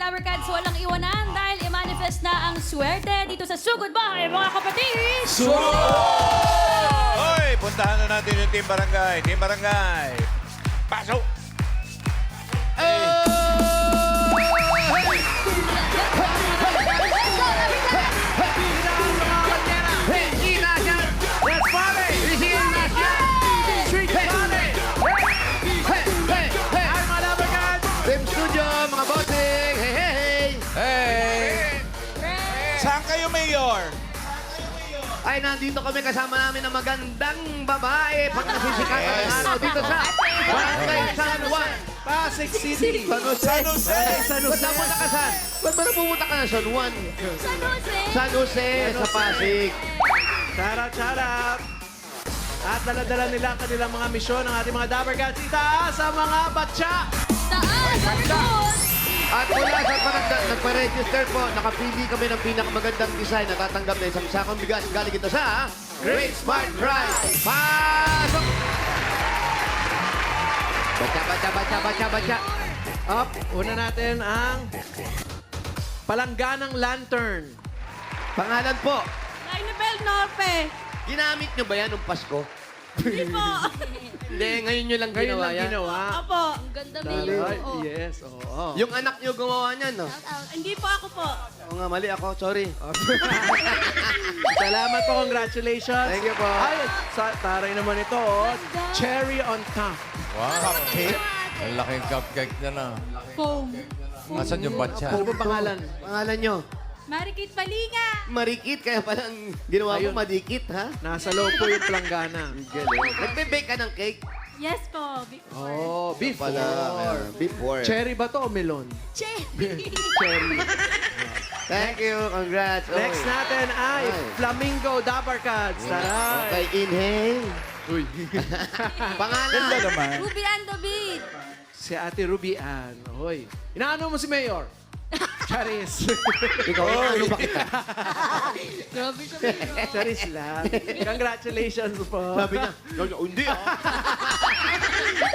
Dabarkads, walang iwanan dahil i-manifest na ang swerte dito sa Sugod Bahay, mga kapatid! Hoy, puntahan na natin yung Team Barangay. Team Barangay. Pasok! Team Studio, mga bossing! Hey, hey, hey! Hey! Saan kayo, Mayor? Ay, nandito kami kasama namin ng magandang babae pag nasisikatan ng araw dito sa Barangay San Juan, Pasig City. San Jose. San Jose. San Jose. Ba't napunta ka saan? Ba't ba napumunta ka na San Juan? San Jose! San Jose, sa Pasig. Shout out! At dala-dala nila ang kanilang mga misyon ng ating mga Dabarkads. Itaas ang mga batya! Taas! Ang doon! At mula sa nagpa-register po, nakapili kami ng pinakamagandang design na tatanggap na isang sakong bigas. Galing ito sa Great Smart Prize. Pasok! Batya. Up, una natin ang palangganang lantern. Pangalan po, Lainabel Norpe! ginamit nyo ba yan nung Pasko? Hindi po! Hindi, ngayon nyo lang Ngayon ginawa lang yan. ginawa. Opo! Ang ganda Ay, Mayor. yes, oo. Yung anak nyo gumawa niyan, no? Hindi po ako po. Oo nga, mali ako. Sorry. Salamat po, congratulations. Thank you po. Ay, taray naman ito, oh. Cherry on top. Wow. Cupcake. Ang laking cupcake na na. Foam. Asan yung batya? Ano ba pangalan? Pangalan nyo? Marikit Palinga! Marikit, kaya palang ginawa mo Ayun. madikit, ha? Nasa loob po yung palanggana. Nagbe-bake ka ng cake? Yes po. Oh, before. Before. Cherry ba to o melon? Cherry! Cherry. Thank you. Congrats. Next Oy. natin ay Flamingo Dabarkads. Taray. Okay, inhale. Uy. Pangalan. Ganda naman. Ruby and David! Si Ate Ruby Ann. Hoy. Inaano mo si Mayor? Charis. Ikaw, ano ba kita? Grabe siya Mayor. Charis lang. Congratulations po. Sabi niya, hindi ah.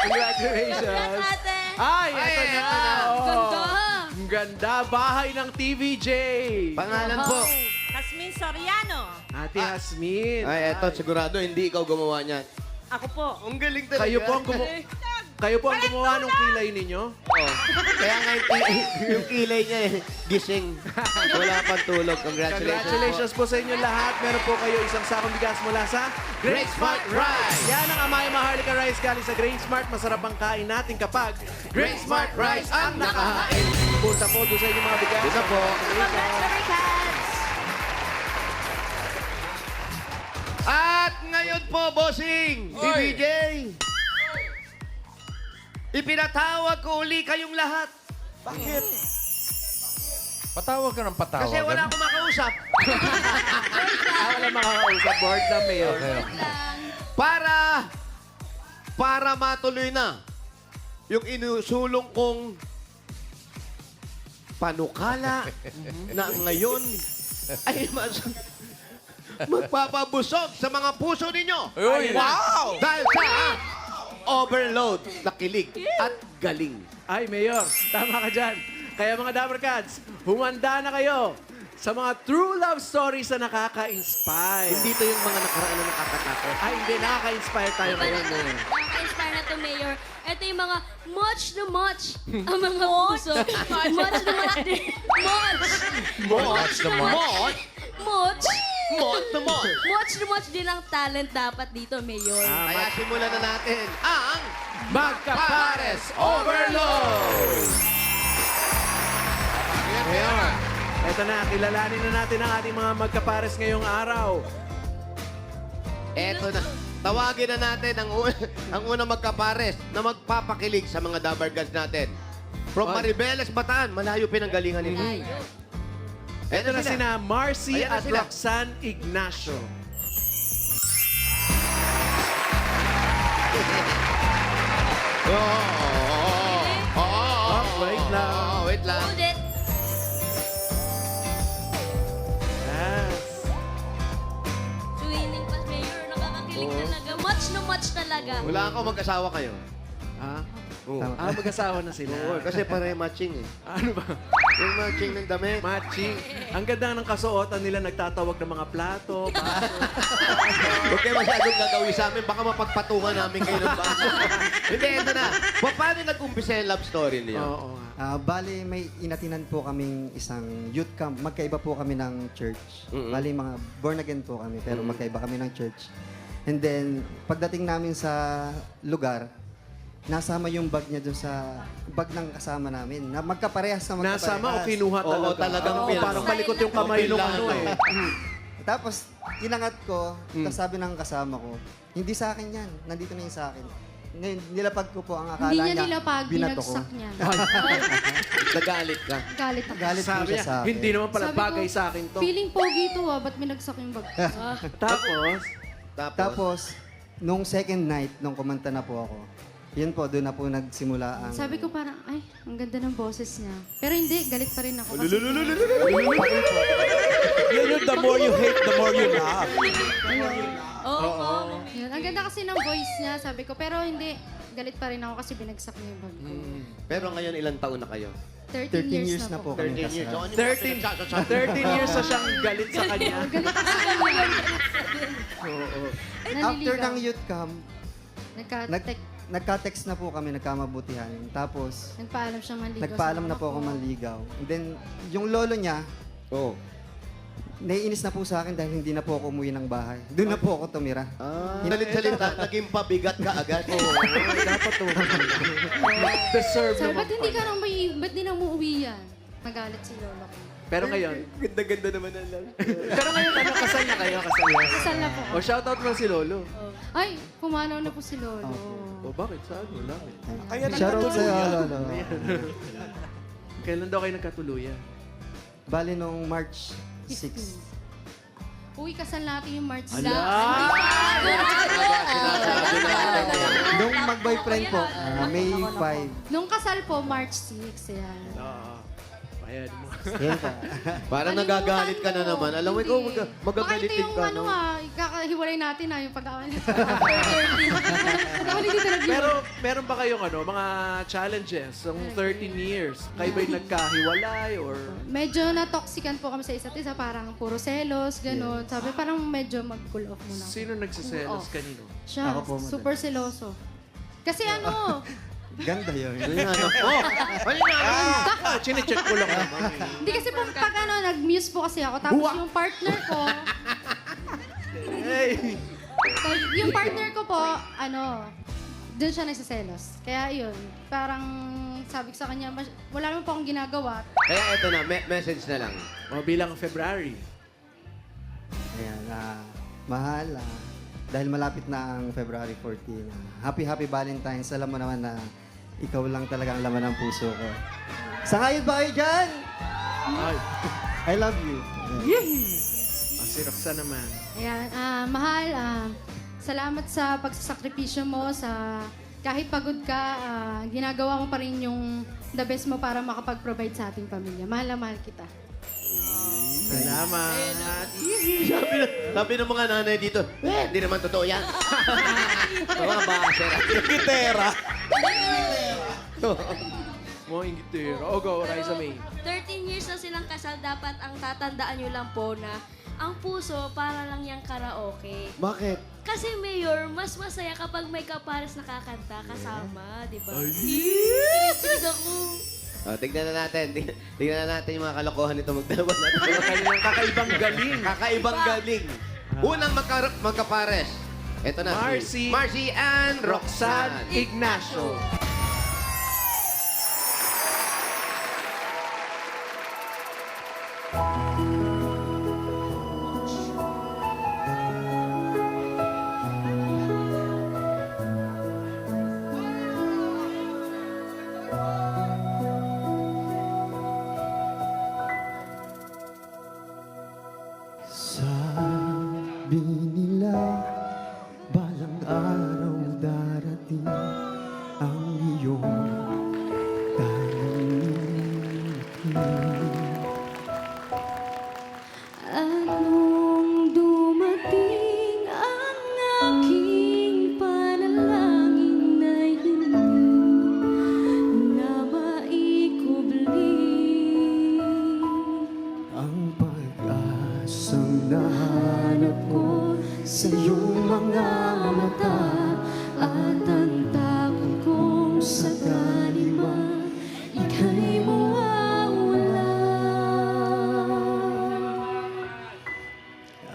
Congratulations. Ate! Ay, Ay, eto na. eto na. Oh. Ganda! Ang ganda. Bahay ng TVJ. Pangalan po. Hasmin Soriano. Ate Hasmin. Ay, eto, sigurado hindi ikaw gumawa niyan. Ako po. Ang galing talaga. Kayo po ang gumawa ng kilay ninyo? Oh. Kaya nga yung kilay niya eh, gising. Wala pang tulog. Congratulations. Congratulations po sa inyo lahat. Meron po kayo isang sakong bigas mula sa Great Smart Rice. Yan ang Amay Maharlika Rice galing sa Great Smart. Masarap ang kain natin kapag Great Smart Rice ang nakahain. Punta po doon sa inyong mga bigas. Dito po. At ngayon po, bossing, TVJ. Ipinatawag ko uli kayong lahat. Bakit? Patawag ka ng patawag. Kasi wala akong makausap. Wala makakausap. Board na mayor. Okay. Para matuloy na yung inusulong kong panukala na ngayon ay magpapabusog sa mga puso ninyo. Uy, wow! Dahil sa overload na kilig at galing. Ay, Mayor, tama ka dyan. Kaya mga Dabarkads, humanda na kayo sa mga true love stories na nakaka-inspire. Hindi to yung mga nakaraan na nakakatakot. Ay, hindi. Nakaka-inspire tayo Iba ngayon. na to. Nakaka-inspire na to, Mayor. Ito yung mga much to much. Ang mga puso. Much to much din. Much. Much to much. Much. Mod to mod. Much to much din ang talent dapat dito, Mayor. Kaya simulan na natin ang Magkapares Overload! Mayor, eto na. Kilalanin na natin ang ating mga magkapares ngayong araw. Eto na. Tawagin na natin ang unang magkapares na magpapakilig sa mga Dabarkads natin. From Maribeles, Bataan, malayo pinanggalingan nito. Layo. Eto na sina Marcy Ayan na at sila. Roxanne Ignacio. Wait lang. Wait lang. Hold it. Yes. Swinging pa, Mayor. Nakakakilig talaga. Much to much talaga. Wala ako mag-asawa kayo. Ha? Oo. Ah, mag-asawa na sila. Oo, kasi pare matching eh. Ano ba? Yung matching ng damit. Matching. Ang ganda ng kasuotan nila, nagtatawag ng mga plato, baso. Huwag kayo masyadong gagawin sa amin. Baka mapagpatungan namin kayo ng baso. Hindi, ito na. Paano nag-umpisa yung love story niyo? Oo nga. Bali, may inatinan po kaming isang youth camp. Magkaiba po kami ng church. Mm-mm. Bali, mga born again po kami, pero magkaiba kami ng church. And then, pagdating namin sa lugar, nasama yung bag niya doon sa bag ng kasama namin. Na magkaparehas na magkaparehas. Nasama o kinuha Oo, talaga? talagang Oo, pinano. parang malikot yung kamay nung ano eh. Tapos, inangat ko, tapos sabi ng kasama ko, hindi sa akin yan. Nandito na yun sa akin. Ngayon, nilapag ko po ang akala Hindi niya niya. nilapag, binato ko. binagsak niya. Nagalit ka. Galit ako. Galit po Sabi siya niya, sa akin. hindi naman pala Sabi ko, bagay sa akin to. Feeling pogi to ba't binagsak yung bag? Tapos, Tapos, nung second night, nung kumanta na po ako, yun po, doon na po nagsimula ang... Sabi ko parang, ay, ang ganda ng boses niya. Pero hindi, galit pa rin ako. Kasi, Yun, the more you hate, the more you love. yun, ang ganda kasi ng voice niya, sabi ko. Pero hindi, galit pa rin ako kasi binagsak niya yung bag ko. Pero ngayon, ilang taon na kayo? 13 years na po. 13 years. So, ano yung 13 years na siyang galit sa kanya. After ng youth camp, Nagka-text. nagka-text na po kami, nagkamabutihan. Tapos, Nagpaalam siya manligaw. nagpaalam sa na po mama ako ko. manligaw. And then, yung lolo niya, Oo. naiinis na po sa akin dahil hindi na po ako umuwi ng bahay. Doon na po ako tumira. Salit-salita, naging pabigat ka agad. Dapat to. Deserve Sabi, naman ba't hindi pala. ka nang ba't di na umuwi yan? Magalit si lolo ko. Pero ngayon, Ganda-ganda naman ang love. pero ngayon, ano, kasal na kayo? Kasal na. Kasal na po. O, shoutout mo si Lolo. Ay, pumanaw na po si lolo. O, bakit? Saan? Wala eh. Kaya Shoutout sa'yo, lolo. Kailan daw kayo nagkatuluyan? Bali nung March 6. Uy, kasal natin yung March 6. Nung mag-boyfriend po, May 5. Nung kasal po, March 6. Yan. Oo. Ayan mo. Yan pa. Parang nagagalit ka na naman. Alam mo, ikaw magagalitin Baka ito yung ka, ano no? nga, kakahiwalay natin yung pag-awal. Pag-awal dito nag-iwan. Pero meron ba kayong ano, mga challenges ng 13 years? Kayo ba'y nagkahiwalay or... Medyo na-toxican po kami sa isa't isa, parang puro selos, gano'n. Sabi parang medyo mag-cool off muna. Sino nagsiselos Oo. kanino? Siya, Ako po, madam. super seloso. Kasi ano, Ganda yun. Chinecheck ko lang naman eh. hindi kasi po pag ano, nag-muse po kasi ako, tapos yung partner ko, Hey! yung partner ko po, ano, doon siya nagsiselos. Kaya yun, parang sabi ko sa kanya, wala naman po akong ginagawa. Kaya ito na, message na lang. O, bilang February. Ayan, mahal, dahil malapit na ang February 14. Happy Valentine's. Alam mo naman na ikaw lang talaga ang laman ng puso ko. Sangayon ba kayo dyan? Ay. I love you. Si Roxanne naman. Ayan, mahal, salamat sa pagsasakripisyo mo, sa kahit pagod ka, ginagawa mo pa rin yung the best mo para makapag-provide sa ating pamilya. Mahal na mahal kita. Salamat. Sabi ng mga nanay dito, hindi naman totoo yan. Mga basher. Gitera. Mo ingitero. O, go, Raisa May. 13 years na silang kasal, dapat ang tatandaan nyo lang po na ang puso para lang yung karaoke. Bakit? Kasi Mayor, mas masaya kapag may kapares nakakanta kasama, di ba? Kinikilig ako. Tignan na natin. Tignan na natin yung mga kalokohan nito magdalawa natin. Mga kanilang kakaibang galing. Kakaibang galing. Unang magkapares. Ito na. Marcy. Marcy and Roxanne Roxanne. Ignacio. Sabi nila, balang araw darating ang iyong tanungin. At nung dumating ang aking panalangin na hindi nahanap ko sa iyong mga mata at ang takot kong sakali man ika'y mawawala.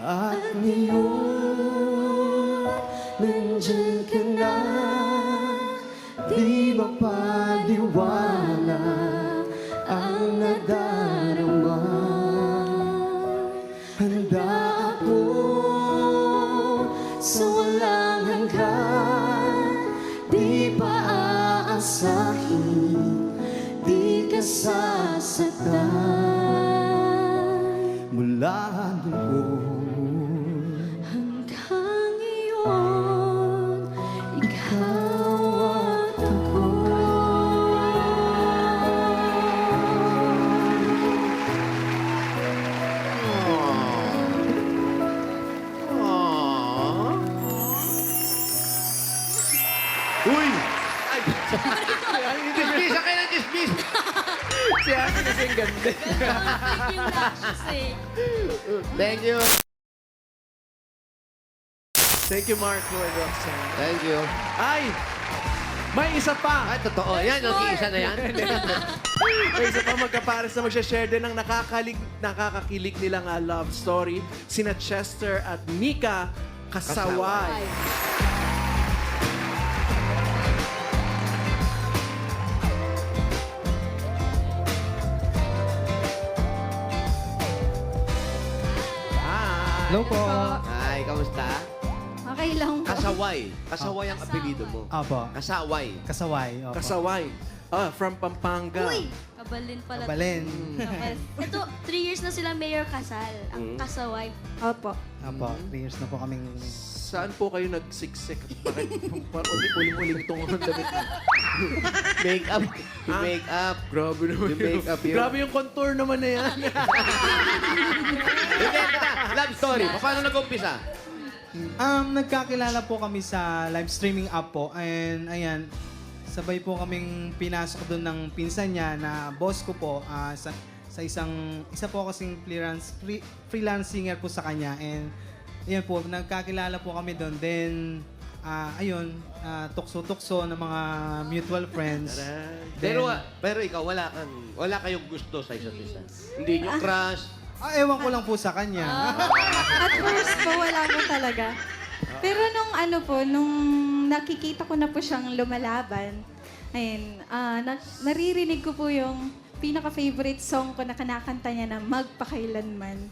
At ngayon, nandyan ka na, di mapaliwala ang nadarama. Handa ako sa walang hanggan, di pa aasahin, di ka sasaktan. Mula noon hanggang ngayon, ikaw at ako. Uy! Ay, Dismiss! Kayo ng dismiss! si Ate kasi ang ganda. Yung lashes eh. Thank you. Thank you, Marco and Roxanne. Thank you. Ay! May isa pa! Ay, totoo. Yan, yung isa na yan. May isa pa magkapares na magsha-share din ng nakakakilig nilang love story. Sina Chester at Mika Kasaway. Hi! Hello po. Ay, kamusta? Okay lang po. Kasaway. Kasaway ang apelido mo. Opo. Kasaway. Kasaway. Opo. Kasaway. From Pampanga. Kabalin pala. Kabalin. Ito, 3 years na sila mayor kasal. Ang kasaway. Opo. Opo. 3 years na po kaming... Saan po kayo nagsiksik? Bakit uling-uling itong damit? Make up. Yung make up. Grabe naman Yung make-up yun. Grabe yung contour naman na yan. Hindi, love story. Paano nag-umpisa? Nagkakilala po kami sa live streaming app po. And ayan, sabay po kaming pinasok doon ng pinsan niya na boss ko po sa isa po kasing freelance singer po sa kanya. And ayan po, nagkakilala po kami doon. Then, tukso-tukso ng mga mutual friends. Then, Pero ikaw, wala kayong gusto sa isa't isa. Hindi nyo crush. ewan ko lang po sa kanya. At first po, wala po talaga. Pero nung nakikita ko na po siyang lumalaban, ayun, naririnig ko po yung pinaka-favorite song ko na kinakanta niya na Magpakailanman.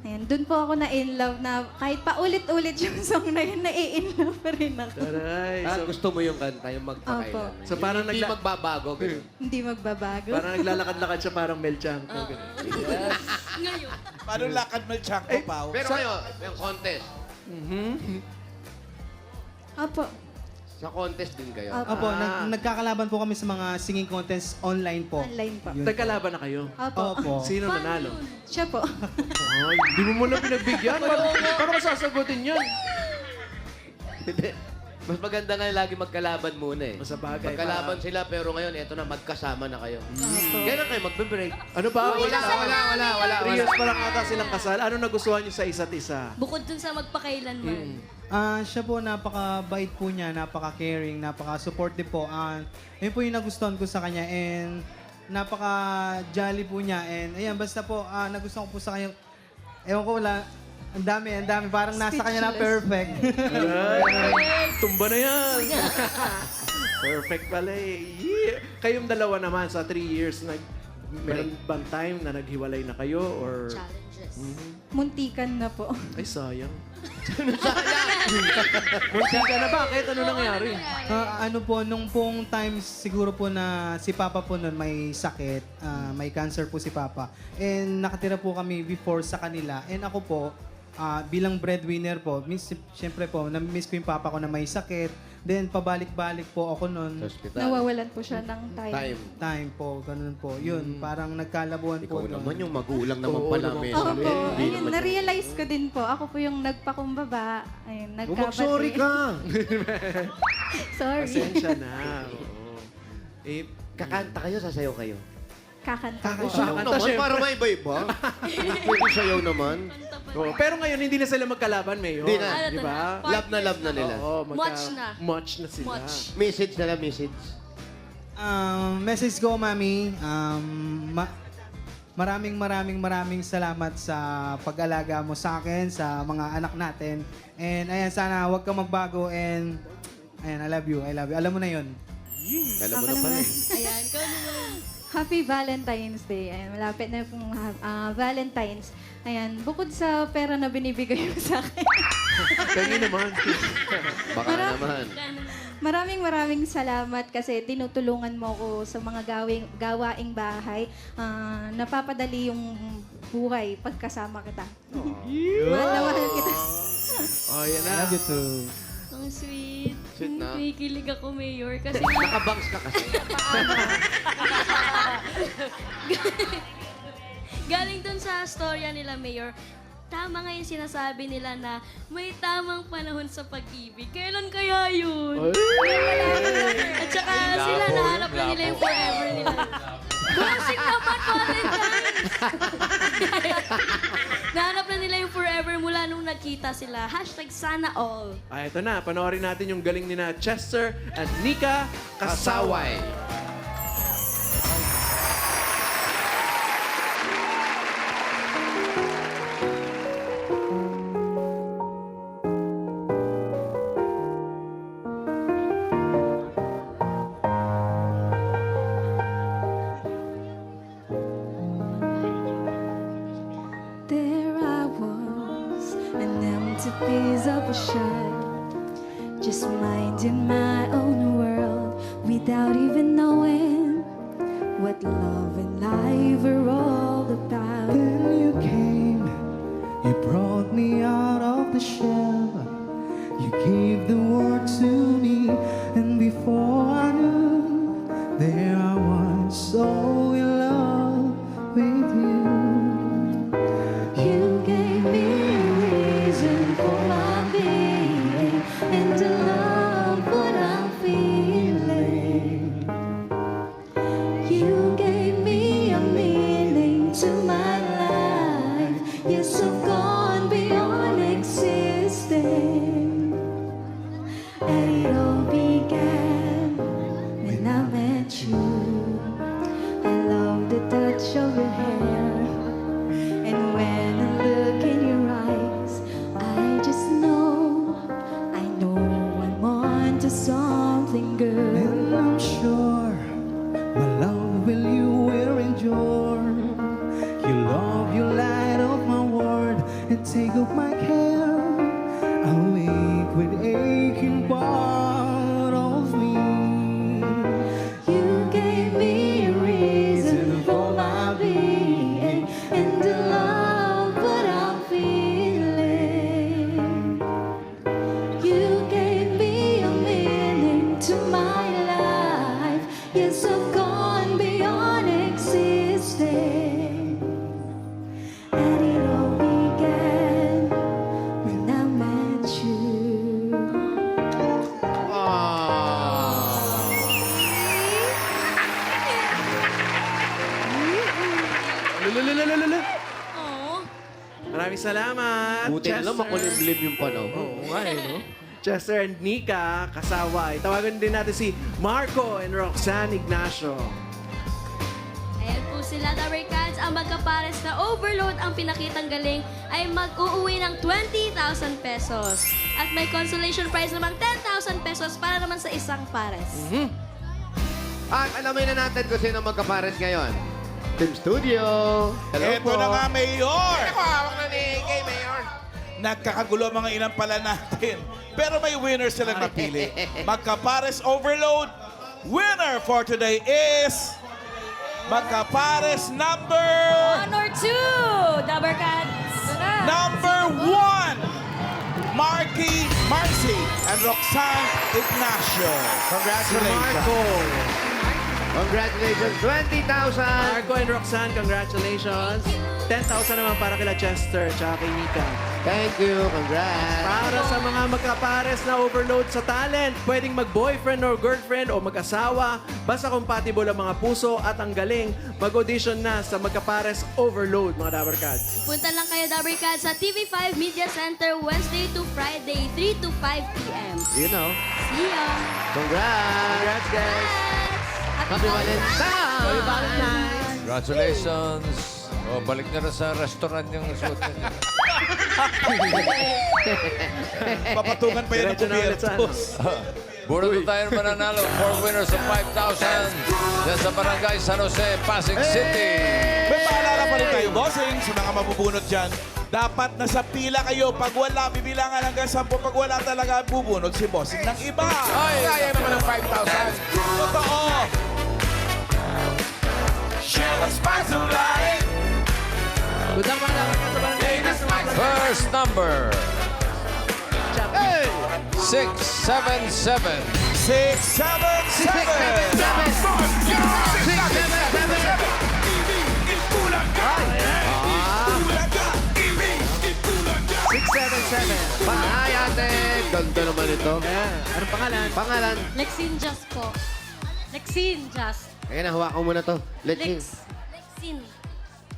Ayun, dun po ako na-in love na kahit paulit-ulit yung song na yun, na-in love pa rin ako. Taray. So, Gusto mo yung kanta, yung magpakailan. Opo. So, parang hindi magbabago. Ganun. Hindi magbabago. parang naglalakad-lakad siya parang Mel Chanco. Ngayon. Paano lakad mo, Chanko, Pao? Pero kayo, yung contest. Opo. Sa contest din kayo. Opo, nagkakalaban po kami sa mga singing contest online po. Online po. Yun. Nagkalaban na kayo. Opo. Opo. Sino nanalo? Siya po. Ay, di mo muna pinagbigyan. Paano ka sasagutin yun? Hindi. Mas maganda nga lagi magkalaban muna eh. Sa bagay, Magkalaban sila pero ngayon, eto na, magkasama na kayo. Kailan kayo magbe-break? Ano ba? Wala. 3 years pa lang ata silang kasal. Ano nagustuhan niyo sa isa't isa? Bukod dun sa magpakailanman. Siya po, napaka-bait po niya, napaka-caring, napaka-supportive po. Yun po yung nagustuhan ko sa kanya and napaka-jolly po niya. And ayan, basta po, nagustuhan ko po sa kanya. Ewan ko, wala. Ang dami. Parang nasa kanya na perfect. Ay, tumba na yan. Perfect pala eh. Yeah. Kayong dalawa naman sa 3 years, meron bang time na naghiwalay na kayo? Or... Challenges. Muntikan na po. Ay, sayang. Munti ka na. Bakit? Ano nangyari? Nung pong times siguro po na si Papa po nun may sakit, may cancer po si Papa. And nakatira po kami before sa kanila. And ako po, bilang breadwinner po, siyempre po, na-miss ko yung Papa ko na may sakit. Then pabalik-balik po ako nun. Sa hospital. Nawawalan po siya ng time. Time po, ganun po. Yun, parang nagkalabuan po. Ikaw doon. naman yung magulang naman pala. naman May Oo sabi. po. Hindi Ayun, naman- na-realize ko din po. Ako po yung nagpakumbaba. Ayun, Mag-sorry ka. Sorry. Pasensya na. Oo. Eh, Kakanta kayo, sasayaw kayo. kakanta. Sayaw Kanta naman, siya. para may iba-iba. Pwede sayaw naman. Oo, pero ngayon, hindi na sila magkalaban, Mayor. Hindi na. Di ba? Love na nila. Oo, Much na. Much na sila. Much. Message na lang, message. Message ko, Mami. Maraming salamat sa pag-alaga mo sa akin, sa mga anak natin. And ayan, sana huwag ka magbago. And ayan, I love you. Alam mo na yun. Alam mo Ako na pala. naman. Ayan, ikaw naman. Happy Valentine's Day. Ayan, malapit na pong Valentine's. Ayan, bukod sa pera na binibigay mo sa akin. Kaya naman. Baka naman. Maraming salamat kasi tinutulungan mo ko sa mga gawaing bahay. Napapadali yung buhay pagkasama kita. Mahal na mahal kita. Oh, yan na. Love you too. Ang sweet. Sweet na. Nakikilig ako, Mayor. Kasi Nakabangs ka kasi. galing dun sa storya nila, Mayor, tama nga yung sinasabi nila na may tamang panahon sa pag-ibig. Kailan kaya yun? At saka sila nahanap na nila yung forever nila. Gossip naman, Valentine's! Nahanap na nila yung forever mula nung nagkita sila. #sana all. Ah, ito na. Panoorin natin yung galing ni na Chester at Nika Kasaway. There I was, an empty piece of a shell, just minding my own world without even knowing what love and life are all about. Then you came, you brought me out of the shell. You gave the word to me, and before I knew, there I was, so in love with you. You gave me a reason for my being and to love what I'm feeling. You gave me a meaning to my life. Yes, I've gone beyond existing. And it all began when I met you. I love the touch of your hair. And when I look in your eyes, I just know, I'm on to something good. And I'm sure my love will endure. You love, you light up my world and take up my care. Awake with aching part of me. You gave me a reason for my being and to love what I'm feeling. You gave me a meaning to my life. Yes, I've gone beyond existing. And it all began when I met you. Lulululululu. Aww. Maraming salamat. Buti na lang makulimlim yung panahon. Oo nga eh, no? Chester and Nika Kasaway. Tawagan din natin si Marco and Roxanne Ignacio. Ayan po sila, The Americans. Ang magkapares na overload ang pinakitang galing ay mag-uuwi ng 20,000 pesos. At may consolation prize namang 10,000 pesos para naman sa isang pares. At alamin na natin kung sino magkapares ngayon. Team Studio. Hello Ito po. na nga, Mayor. Ako, hawak na ni kay Mayor. Nagkakagulo ang mga inang pala natin. Pero may winner silang napili. Magkapares overload. Winner for today is... Magkapares number... 1 or 2, The Americans. Number 1. Marcy and Roxanne Ignacio. Congratulations. Marco. Congratulations, 20,000. Marco and Roxanne, congratulations. 10,000 naman para kila Chester at kay Nika. Thank you. Congrats. Para sa mga magkapares na overload sa talent, pwedeng mag-boyfriend or girlfriend o mag-asawa. Basta compatible ang mga puso at ang galing, mag-audition na sa magkapares overload, mga Dabarkads. Punta lang kayo, Dabarkad, sa TV5 Media Center Wednesday to Friday, 3 to 5 p.m. You know. See ya! Congrats. Congrats, guys! Happy Valentine's. Happy Valentine's! Congratulations. O, balik na rin sa restaurant yung suot niya. Papatungan pa yan ng Diretso na ulit sa ano. kubyertos. Bunot tayo mananalo. 4 winners of 5,000. Yan sa Barangay San Jose, Pasig City. May paalala pa rin tayo, bossing, sa mga mabubunot dyan. Dapat nasa pila kayo. Pag wala, bibilangan hanggang 10. Pag wala talaga, bubunot si bossing ng iba. Ay, kaya naman ng 5,000. Totoo. Share the spice of life. Good luck, mga Dabarkads, sa barangay. First number. 677. 677. Hi, ate. Ganda naman ito. Ayan. Anong pangalan? Pangalan. Lexine Just po. Lexine Just. Ayan, hawakan mo muna to. Lexin. Lexine.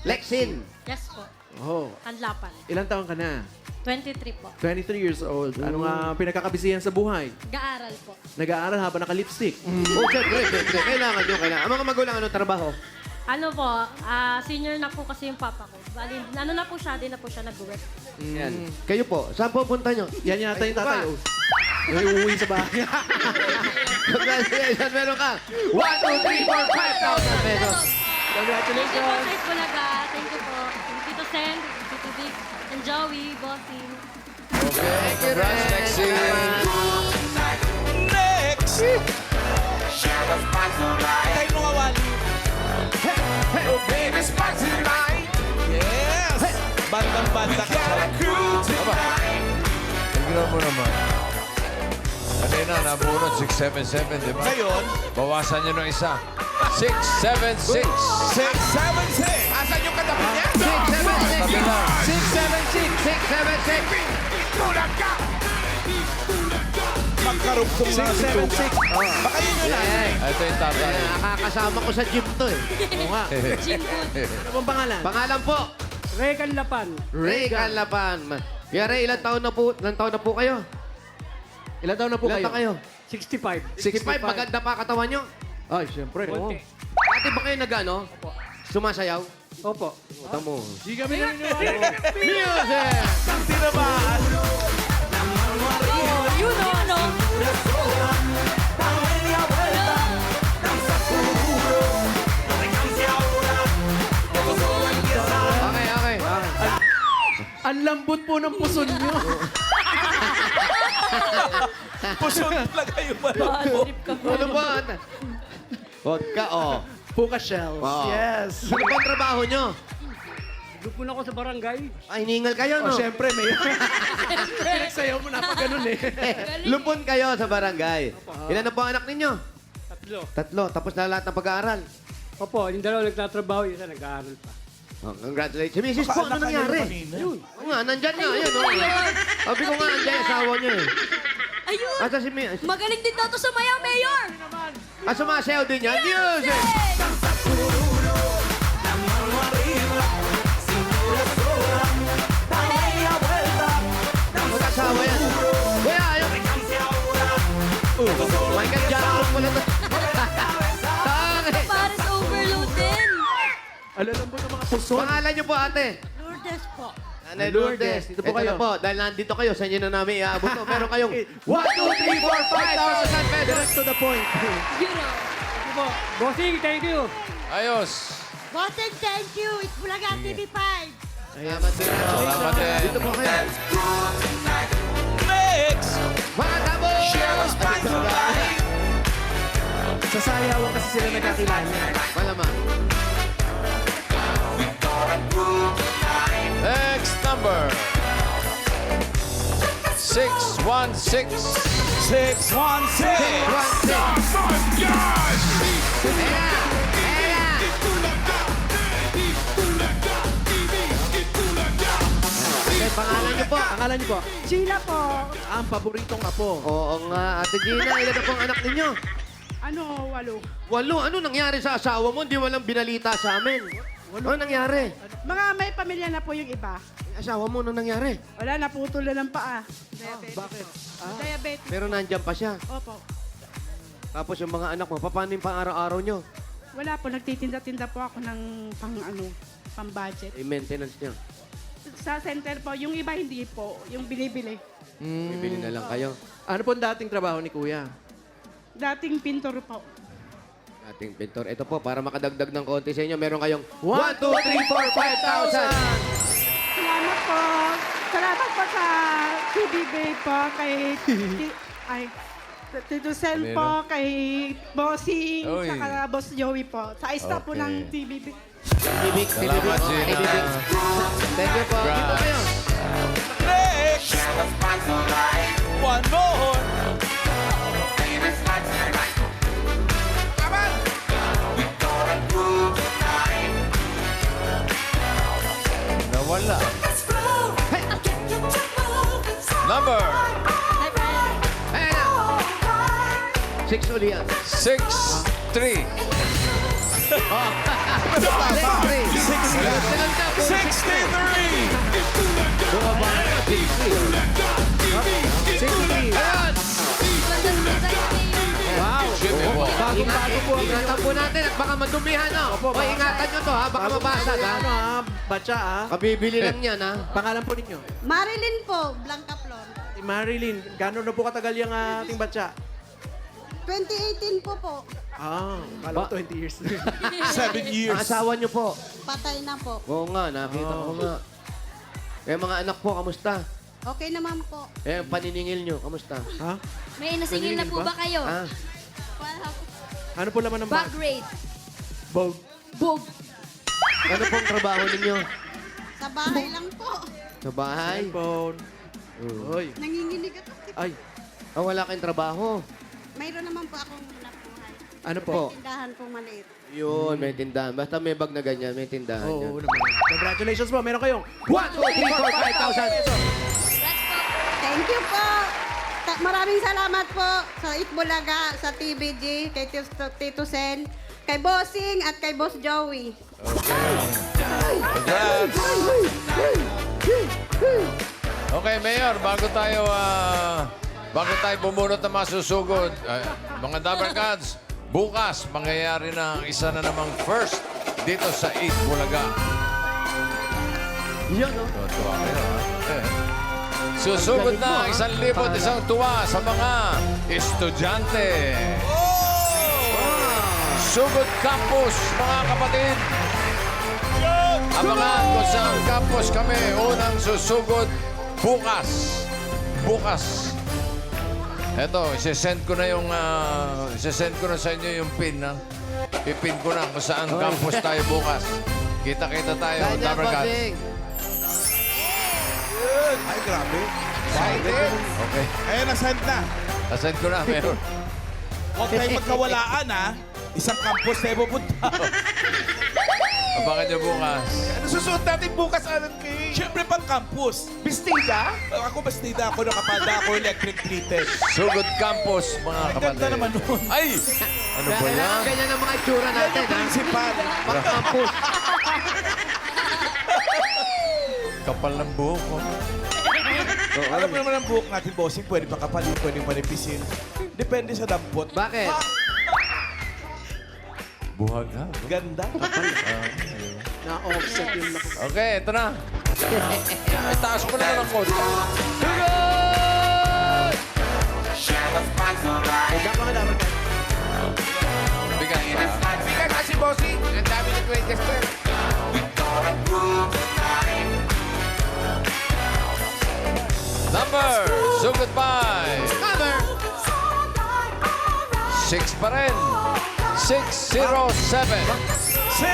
Lexin. Yes po. Oh. Kanlapan. Ilang taon ka na? 23 po. 23 years old. Ano nga pinagkakabisihan sa buhay? Gaaral po. Nag-aaral habang naka-lipstick. Oh, syempre. Kailangan nyo. Ang mga magulang, anong trabaho? Ano po, senior na po kasi yung papa ko. Bali, ano na po siya, di na po siya nag-work. Yan. Kayo po, saan po punta nyo? Yan yata yung tatay. Ba? Oh. May uuwi sa bahay. Congratulations, meron ka. 1, 2, 3, 4, 5,000 pesos. Thank you po Congratulations! sa Itbulaga. Thank you po. Tito Sen, Tito Vic, and Joey, Bossing. Okay, congrats, Lexi. Next. Share the spice of life. Tayo mga wali. Oh, baby, spice of life. Yes. Bandang-banda ka. Tignan mo naman. Kanina, nabunot 677, di ba? Ngayon, Bawasan nyo ng isa. 676. 676. Asan yung katabi niya? 6, 7, 6. Tabi lang. 6, 7, 6. Magkarugtong na si Tuka. Baka yun yun lang. Ito yung tatay. Nakakasama ko sa gym to eh. Oo nga. Ano bang pangalan? Pangalan po? Ray Canlapan. Ray Canlapan. Kuya Ray, ilang taon na po kayo? Ilan taon na po Ilang kayo? taon kayo? 65. 65. Maganda pa katawan nyo? Ay, siyempre. Oo. Dati ba kayo nag-ano? Sumasayaw? Opo. Puta mo. Di kami naniniwala. Music! Tinamaan. You know, no? Okay. Ang lambot po ng puson nyo. Puso talaga yung malabo. Ano ba? Vodka, oh. Puka shells. Wow. Yes. Ano bang trabaho nyo? Lupon ako sa barangay. Ay, hiningal kayo, O, no? siyempre, may... Pinagsayaw mo na pa ganun eh. Lupon kayo sa barangay. Ilan na po ang anak ninyo? 3. 3. Tapos na lahat ng pag-aaral. Opo, yung dalawa nagtatrabaho, yung isa nag-aaral pa. Oh, congratulations. Si Mrs. po, ano Kaanak nangyari? kayo kanina. Oo nga, nandyan nga. Ayun, oh. Sabi ko nga, andyan yung asawa niyo eh. Ayun! Asa si Mi... Magaling din daw to sa Maya, Mayor! Ah, sumasayaw din yan? Music! Mag-asawa yan. Kuya, ayun. Michael Jackson pala to. Tangin. Paris overload din! Alalambot ng mga puson. Pangalan niyo po, ate. Lourdes po. Nanay Lourdes. Dito po Ito kayo. na po, dahil nandito kayo, sa inyo na namin iaabot to. Meron kayong 1, 2, 3, 4, 5,000 pesos. Direct to the point. You know. Bossing, thank you. Ayos. Bossing, thank you. Itbulaga TV5. Salamat din. Salamat din. Dito po kayo. Next. Mga tabo! Share the spice of life. Sa sayawan kasi sila nagkakilala. Malamang. Next number. 616. 616. Okay, pangalan niyo po? Pangalan niyo po? Sheila po, Ang paboritong apo. Oo nga, Ate Gina, ilan na po ang anak ninyo? 8. 8. Ano nangyari sa asawa mo? Hindi walang binalita sa amin. Ano nangyari? Mga may pamilya na po yung iba. Yung asawa mo, ano nangyari? Wala, naputol na ng paa. Bakit? Diabetes. Pero nandyan pa siya. Opo. Tapos yung mga anak mo, paano yung pang-araw-araw nyo? Wala po, nagtitinda-tinda po ako ng pang-budget. Yung maintenance nyo. Sa center po, yung iba hindi po, yung binibili. Bibili na lang kayo. Ano po ang dating trabaho ni Kuya? Dating pintor po. Ating pintor. Ito po, para makadagdag ng konti sa inyo, meron kayong 1, 2, 3, 4, 5,000! Salamat po. Salamat po sa TBB po, kay Tito Sel po, kay Bossing, Uy. saka Boss Joey po. Sa staff po Okay. ng TBB. Bibig, Salamat, Gina. Thank you po. Dito kayo. Next! One more! Nawala. Number Ayan na. 6 uli yan. 6-3. 63! Ayan! Wow! Jimmy Wall. Bagong-bago po ang Ingatan po natin at baka madumihan, no? O, ingatan nyo to, ha? Baka mabasag, ha? Ano ha? Batsa ha? Kabibili lang yan, ha? Pangalan po ninyo? Marilyn po, Blanca Flor. Si Marilyn. Gano'n na po katagal yung ating batsa? 2018 po. Kala ko 20 years. 7 years. Ang asawa nyo po. Patay na po. Oo nga, nakita ko nga. Eh, mga anak po, kamusta? Okay naman po. Eh, ang paniningil nyo, kamusta? Ha? May nasingil na po ba kayo? Ah, Wala po. Ano po laman ng bag? Bag rate. Bog. Bog. ano pong trabaho ninyo? Sa bahay lang po. Sa bahay? Cellphone. Uy. Nanginginig ako. Ay. Ah, wala kayong trabaho? Mayroon naman po akong napuhay. Ano po? Tindahan po maliit. Yun, may tindahan. Basta may bag na ganyan, may tindahan Oo yan. naman. Congratulations po. Meron kayong 1, 2, 3, 4, 5,000 pesos. Thank you po. Maraming salamat po sa Itbulaga, sa TBG, kay Tito Sen, kay Bossing at kay Boss Joey. Congrats. Okay, Mayor, bago tayo bumunot ng mga susugod, mga Dabber Cats, bukas, mangyayari na ang isa na namang first dito sa 8 Bulaga. Yan, no? Tuwa kayo, ha? Susugod na 1,000 isang tuwa sa mga estudyante. Sugod Campus, mga kapatid. Abangan kung saan campus kami unang susugod bukas. Bukas. Eto, isesend ko na sa inyo yung pin, ha? Ipin ko na kung saan campus tayo bukas. Kita-kita tayo, Kanya, Dabber Cats. Bossing. Ay, grabe. Excited? Okay. Ayun, nasend na. Nasend ko na, Mayor. Huwag kayong magkawalaan, ha? Isang campus tayo pupunta. Abangan niyo bukas. Ano susunod natin bukas, Alan Kay? Siyempre pang campus. Bestida? Ako bestida. Ako nakapanda. Ako electric plated. Sugod Campus, mga Ang kapatid. ganda naman nun. Ay! Ano ba Kailangan yan? ganyan ang mga itsura Yan natin, yung ha? principal. Pang-campus. Kapal ng buhok ko. Alam mo naman ang buhok natin, bossing. Pwede pa kapalin, pwede manipisin. Depende sa dampot. Bakit? Buhag ha? Ganda. Na-offset yung laki. Okay, ito na. Ay, taas mo naman ang konti. Huwag mga dapat. Bigat pa. Bigat kasi, bossing. Ang dami ng 20 square. Number, sugod pa. Number. 6 pa rin. 607.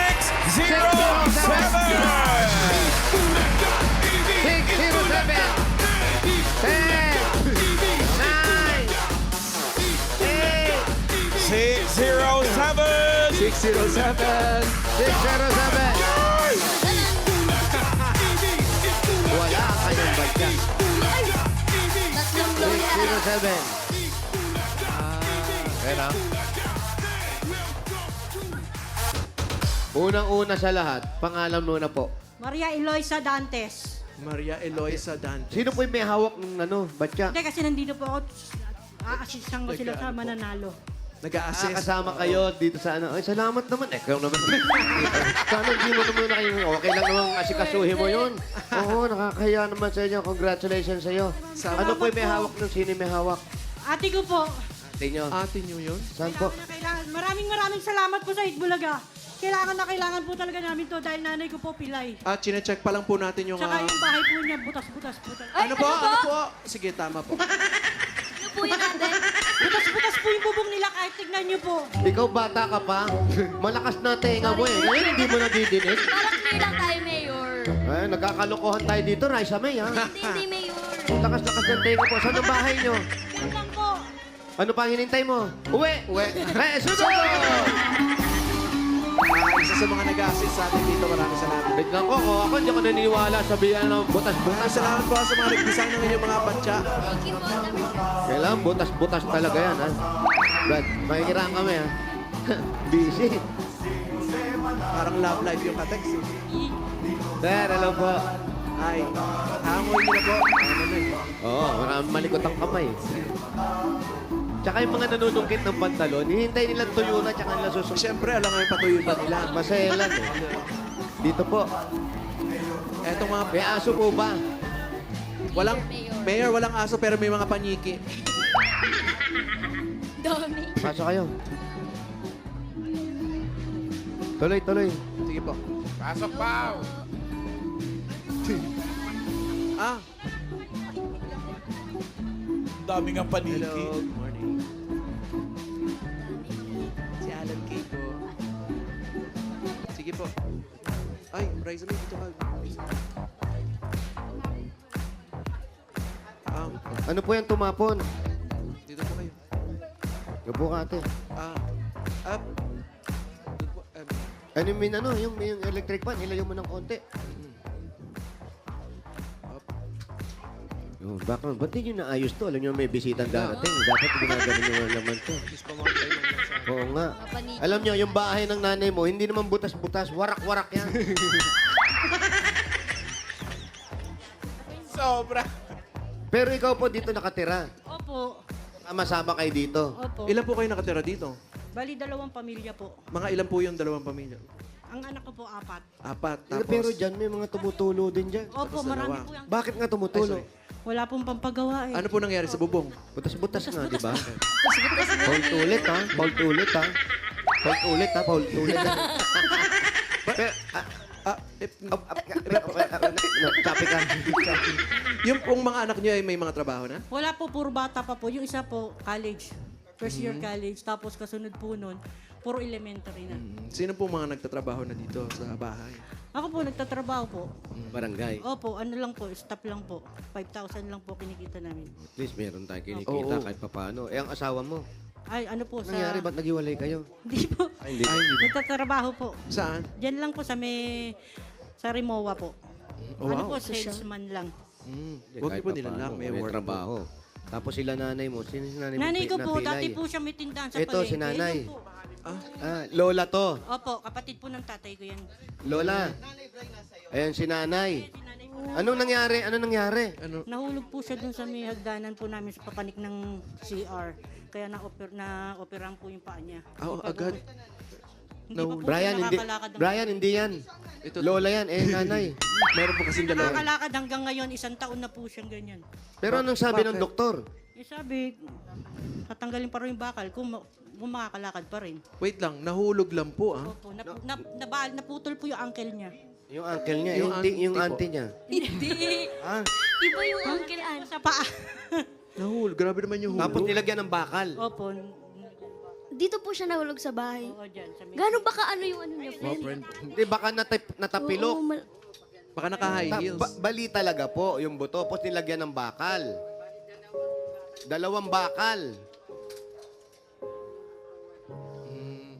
607! 607! 607. 607. Wala kayong bagya. Ayan ah. Unang-una sa lahat, pangalan muna po. Maria Eloisa Dantes. Maria Eloisa Dante. Sino po yung may hawak ng batya? Hindi, kasi nandito po ako. Aasistan ko sila sa mananalo. Nag-a-assist. Kasama kayo dito sa ano. Ay, salamat naman. Ikaw naman. Sana hindi mo naman kayo. Okay lang naman asikasuhin mo yun. Oo, nakakaya naman sa inyo. Congratulations sa iyo. Ano po yung may hawak ng sino yung may hawak? Ate ko po. Ate nyo. Ate nyo yun? Saan po? Maraming salamat po sa Itbulaga. Kailangan po talaga namin to dahil nanay ko po pilay. At chinecheck pa lang po natin yung... Tsaka yung bahay po niya, butas-butas. Ano po? Ano po? Sige, tama po. Ano po yun natin? Butas-butas po yung bubong nila kahit tignan niyo po. Ikaw bata ka pa. Malakas na tenga mo eh. Ngayon hindi mo nadidinig. Parang clear lang tayo, Mayor. Ay, nagkakalokohan tayo dito. Raisa May, ha? Hindi, Mayor. Lakas-lakas ng tenga po. Saan ang bahay nyo? Yun lang po. Ano pa ang hinintay mo? Uwi! Uwi! Eh, susunod! Isa sa mga nag-a-assist sa atin dito. Maraming salamat. Wait lang ko. Ako hindi ako naniniwala. Sabihan ng Maraming butas-butas. salamat po sa mga nag-design ng inyong mga batya. Thank you po. Kailangan butas-butas talaga yan, ha? Brad, mahihiraan kami, ha? Busy. Parang love life yung katext. Eh. Sir, hello po. Ay, hangoy nyo na po. Ano na eh. Oo, maraming malikot ang kamay. Tsaka yung mga nanunungkit ng pantalon, hinihintay nilang tuyo na tsaka nila susunod. Siyempre, alam nga yung patuyo pa nila. Maselan, eh. Dito po. Etong mga... May aso po ba? Walang... Mayor, walang aso pero may mga paniki. Dami. Pasok kayo. Tuloy, tuloy. Sige po. Pasok pa! Ah, Dami nga paniki. hello. Good morning. Si Alan K po. Sige po. Ay, Raisa, may dito ka. Ano po yan tumapon? Dito po kayo. Gapo ka, ate. Up. Doon po, Ano yung electric fan, ilayo mo ng konti. Oh, background, ba't di nyo naayos to? Alam nyo may bisitang darating. Dapat ginagawa nyo ang laman to. Please pumunta lang sa... Oo nga. Alam nyo, yung bahay ng nanay mo, hindi naman butas-butas, warak-warak yan. Sobra. Pero ikaw po dito nakatira. Opo. Masama kayo dito. Opo. Ilan po kayo nakatira dito? Bali, 2 pamilya po. Mga ilan po yung 2 pamilya? Ang anak ko po, 4. 4. Tapos... Pero dyan, may mga tumutulo din dyan. Opo, marami po yung... Bakit nga tumutulo? Wala pong pampagawa eh. Ano po nangyari sa bubong? Butas-butas nga, di ba? Paul ulit, ha? Paul ulit, ha? Paul ulit, ha? Paul ulit, ha? Chapi ka. Yung pong mga anak niyo ay may mga trabaho na? Wala po, puro bata pa po. Yung isa po, college. First year college. Tapos kasunod po nun, puro elementary na. Sino po mga nagtatrabaho na dito sa bahay? Ako po, nagtatrabaho po. Barangay. Opo, ano lang po, staff lang po. 5,000 lang po kinikita namin. At least meron tayong kinikita Oo. kahit papaano. Eh, ang asawa mo, Ay, ano po, sa... nangyari ba't naghiwalay kayo? Hindi po. Ay, hindi. Nagtatrabaho po. Saan? Diyan lang po sa may... Sa Rimowa po. Oh, Ano wow. po, salesman lang. Huwag Kahit po nila papaano, lang, may work po. trabaho. Tapos sila nanay mo. Sino si nanay mo? Nanay ko po, Napilay. dati po siya may tindahan sa Ito, palengke. si nanay. Yun po. Lola to. Opo, kapatid po ng tatay ko yan. Lola. Ayan si nanay. Anong nangyari? Anong nangyari? Ano? Nahulog po siya dun sa may hagdanan po namin sa papanik ng CR. Kaya na-operan po yung paa niya. Oh, Hindi pa agad? po- Hindi pa po Brian, siya hindi. nakakalakad. Brian, hindi yan. Ito, Lola yan. Eh, nanay. meron po kasing dalawa. Nakakalakad hanggang ngayon, 1 taon na po siyang ganyan. Pero anong sabi ng Bakit? doktor? Eh sabi, tatanggalin pa rin yung bakal kung makakalakad pa rin. Wait lang, nahulog lang po ah. Opo, naputol po yung ankle niya. Yung uncle niya. Yung Yung auntie auntie niya. Hindi. Ah, Iba yung Uncle Ann. Sa paa. Nahulog, grabe naman yung hulog. tapos nilagyan ng bakal. Opo. Dito po siya nahulog sa bahay. Oo, dyan. Sa may... Gano'n ba ka ano yung ano niya, friend? Hindi, baka natapilok. Oo, Baka naka-high heels. Bali talaga po yung buto. Tapos nilagyan ng bakal. 2 bakal.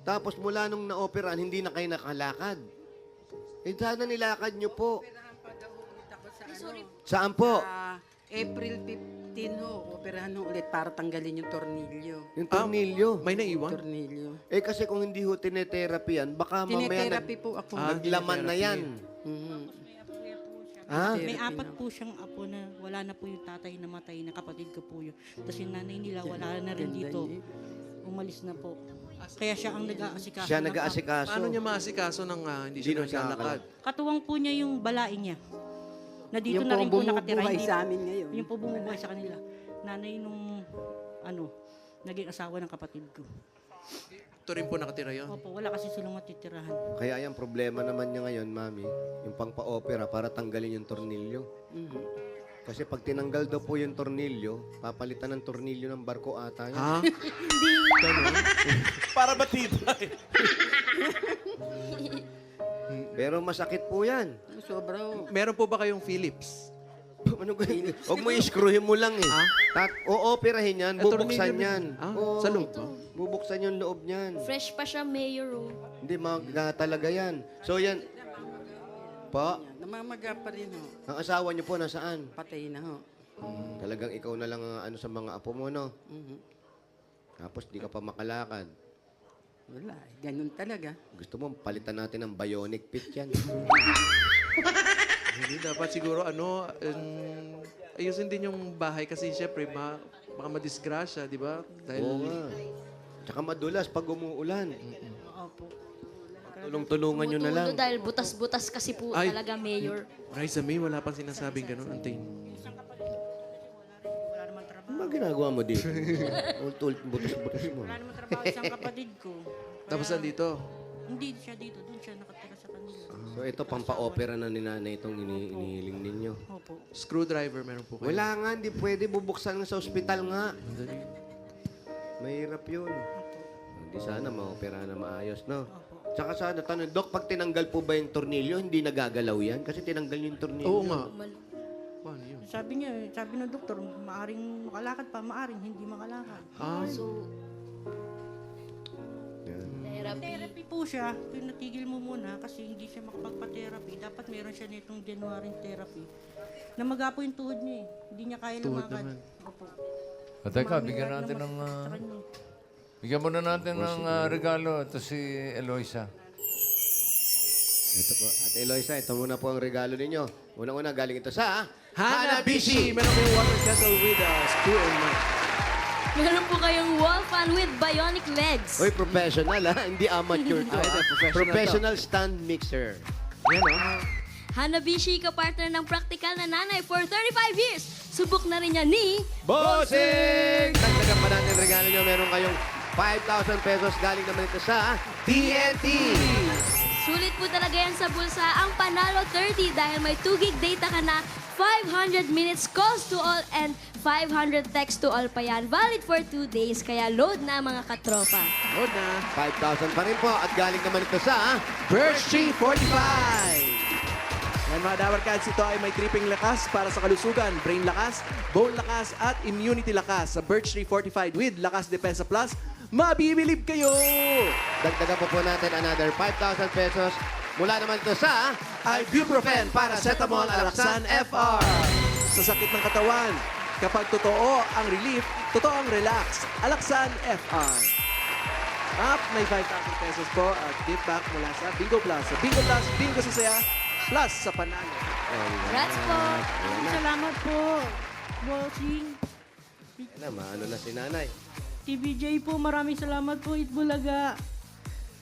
Tapos mula nung na-operahan, hindi na kayo nakalakad. Eh, sana nilakad nyo po. Saan po? April 15 Gamitin ho, operahan ho ulit para tanggalin yung tornilyo. Yung tornilyo. May naiwan? Tornilyo. Eh kasi kung hindi ho tinetherapy yan, baka mamaya Tinetherapy po ako. naglaman na yan. Mhm. Ha? Therapy May apat na. po siyang apo na wala na po yung tatay na matay na kapatid ko po yun. Tapos yung nanay nila wala na rin Ganda dito. niya. Umalis na po. Kaya siya ang nag-aasikaso. Siya ng nag-aasikaso. Paano niya maasikaso ng hindi siya naglalakad? Katuwang po niya yung balain niya. Na dito Yung na rin po bumubuhay nakatira. Hindi- sa amin ngayon. Yung po bumubuhay sa kanila. Nanay nung naging asawa ng kapatid ko. Ito rin po nakatira yun. Opo, wala kasi silang matitirahan. Kaya yung problema naman niya ngayon, Mami, yung pang-pa-opera para tanggalin yung tornilyo. Mhm. Kasi pag tinanggal daw po yung tornilyo, papalitan ng tornilyo ng barko ata yan. Ha? Para matibay. Pero masakit po yan. Sobra ho. Meron po ba kayong Philips? Ano ganyan? Huwag mo i-screwin mo lang eh. O-operahin yan, bubuksan tornilyo yan. Ah, Oo, sa loob? Bubuksan yung loob niyan. Fresh pa siya, Mayor. Oh. Hindi, talaga yan. So yan, pa, Namamaga pa rin ho. ang asawa niyo po nasaan? Patay na ho. Talagang ikaw na lang ang ano sa mga apo mo, no? Mhm. Tapos di ka pa makalakad. Wala, ganun talaga. Gusto mo, palitan natin ng bionic pit yan. Hindi, dapat siguro ayusin din yung bahay kasi syempre baka madisgrasya, di ba? Dahil Oo nga. Tsaka madulas pag umuulan. Opo. Tulong-tulungan nyo na lang. Tumutulo dahil butas-butas kasi po Ay. talaga, Mayor. Raisa May, wala pang sinasabing ganun. Antayin. Ano ba ginagawa mo dito? Butas-butas mo. Wala naman trabaho isang kapatid ko. Tapos nandito. Hindi siya dito. Doon siya nakatira sa kanila. So ito, pampa-opera na ni nanay itong inihiling ninyo. Opo. Screwdriver meron po kayo. Wala nga, hindi pwede. Bubuksan nga sa ospital nga. Mahirap yun. Hindi sana ma-opera na maayos, no? Tsaka sana, tanong, Dok, pag tinanggal po ba yung tornilyo, hindi nagagalaw yan? Kasi tinanggal yung tornilyo. Oo nga. Paano yun? Sabi ng doktor, maaring makalakad pa, maaring hindi makalakad. Ah, Therapy po siya. Natigil mo muna kasi hindi siya makapagpa-therapy. Dapat meron siya nitong January therapy. Namaga po yung tuhod niya eh. Hindi niya kaya Tuhod lumakad. naman. Opo. Teka, bigyan natin ng... Sa kanya. bigyan muna natin ng regalo. Ito si Eloisa. Ito po. Ate Eloisa, ito muna po ang regalo ninyo. Unang-una, galing ito sa Hanabishi! Meron kayong water kettle with screw and nut. Meron po kayong wall fan with bionic legs. Uy, professional ha? Hindi amateur to. Ito, ha? professional Stand mixer. Yan o. Hanabishi, kapartner ng practical na nanay for 35 years. Subok na rin niya ni... Bossing! Dagdagan pa natin regalo nyo. Meron kayong 5,000 pesos galing naman ito sa TNT. Sulit po talaga yan sa bulsa ang Panalo 30 dahil may 2 gig data ka na, 500 minutes calls to all and 500 text to all pa yan. Valid for 2 days, kaya load na mga katropa. Load na. 5,000 pa rin po. At galing naman ito sa Birch Tree 45! Yan mga Dabar Cats, ito ay may tripping lakas para sa kalusugan, brain lakas, bone lakas, at immunity lakas. Sa Birch Tree Fortified with Lakas Depensa Plus, mabibilib kayo! Dagdagan po natin another 5,000 pesos. Mula naman ito sa Ibuprofen, Paracetamol, Alaxan FR. Sa sakit ng katawan, kapag totoo ang relief, totoo ang relax. Alaxan FR. Up, may 5,000 pesos po at gift back mula sa Bingo Plus. Sa Bingo Plus, Bingo sa saya, plus sa panalo. Congrats po! Salamat po, bossing. Ano na si nanay. TVJ po, maraming salamat po, Itbulaga.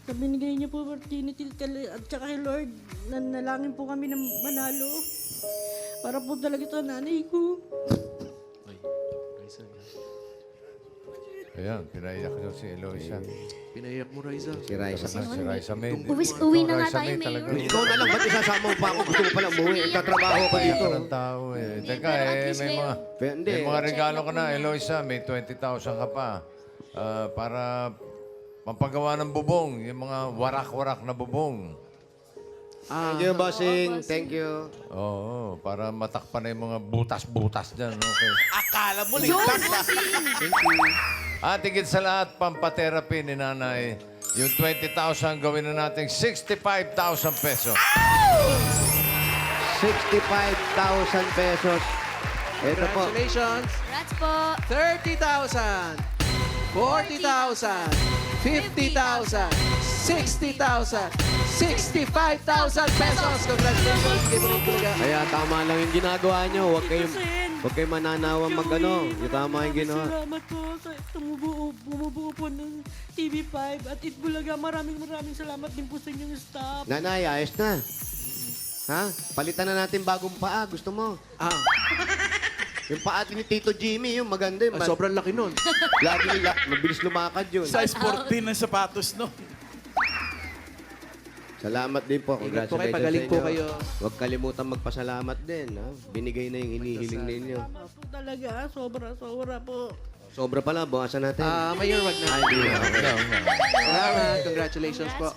Sa binigay niyo po opportunity at saka kay Lord, nanalangin po kami ng manalo. Para po talaga ito nanay ko. Ayan, pinaiyak daw si Eloisa. Pinaiyak mo, Raisa. Si Raisa. Si Raisa May. Uwi na nga Raisa tayo, May Mayor. talaga. Ikaw na lang, ba't isasama mo pa ako? Gusto mo pala umuwi. Nagtatrabaho ka dito. Ng tao eh. Teka, pero at least may ngayon- mga... Hindi. May mga regalo ka na, Eloisa. May 20,000 ka pa. Para pampagawa ng bubong. Yung mga warak-warak na bubong. Thank you, bossing. Thank you. Oo, para matakpan na yung mga butas-butas dyan. Okay. Akala mo, ligtas na. At higit sa lahat, pampatherapy ni nanay. Yung 20,000, gawin na natin 65,000 pesos. 65,000 pesos. Ito po. Congratulations. Congrats po. 30,000, 40,000, 50,000, 60,000, 65,000 pesos. Congratulations, Team Itbulaga. Kaya tama lang yung ginagawa nyo. Huwag kayong mananawang mag-ano. Yung tama yung ginawa. Salamat po sa bumubuo po ng TV5 at Itbulaga. Maraming salamat din po sa inyong staff. Nanay, ayos na. Ha? Palitan na natin bagong paa. Gusto mo? Yung paa ni Tito Jimmy, yung maganda. Sobrang laki nun. Lagi nila, mabilis lumakad yun. Size 14 ng sapatos, no? Salamat din po. Ingat po kayo, Congratulations pagaling sa po inyo. kayo. Huwag kalimutan magpasalamat din. Ha? Binigay na yung inihiling ninyo. Salamat po talaga. Sobra po. Sobra pala, bukasan natin. Mayor, wag na. Ay, hindi na. Okay. Salamat. Congratulations po.